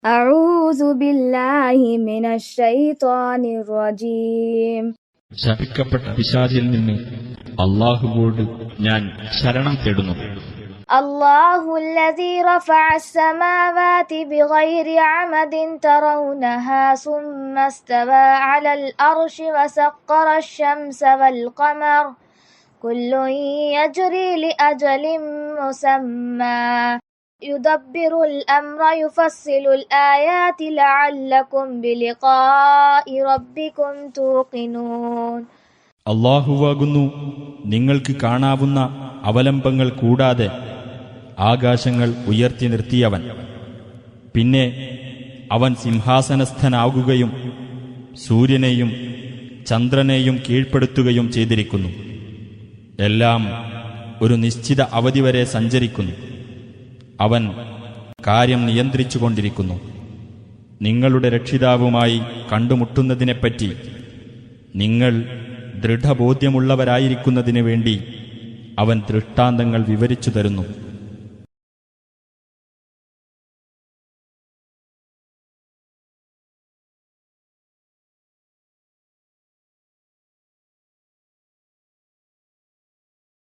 أعوذ بالله من الشيطان الرجيم. ശപിക്കപ്പെട്ട പിശാചിൽ നിന്ന് അല്ലാഹുവോട് ഞാൻ ശരണം തേടുന്നു. الله الذي رفع السماوات بغير عمد ترونها ثم استوى على الأرش وسخر الشمس والقمر كل يجري لأجل مسمى يدبر الأمر يفصل الآيات لعلكم بلقاء ربكم توقنون. അല്ലാഹുവാകുന്നു നിങ്ങൾക്ക് കാണാവുന്ന അവലംബങ്ങൾ കൂടാതെ ആകാശങ്ങൾ ഉയർത്തി നിർത്തിയവൻ. പിന്നെ അവൻ സിംഹാസനസ്ഥനാകുകയും സൂര്യനെയും ചന്ദ്രനെയും കീഴ്പ്പെടുത്തുകയും ചെയ്തിരിക്കുന്നു. എല്ലാം ഒരു നിശ്ചിത അവധി വരെ സഞ്ചരിക്കുന്നു. അവൻ കാര്യം നിയന്ത്രിച്ചുകൊണ്ടിരിക്കുന്നു. നിങ്ങളുടെ രക്ഷിതാവുമായി കണ്ടുമുട്ടുന്നതിനെപ്പറ്റി നിങ്ങൾ ദൃഢബോധ്യമുള്ളവരായിരിക്കുന്നതിനു വേണ്ടി അവൻ ദൃഷ്ടാന്തങ്ങൾ വിവരിച്ചു തരുന്നു.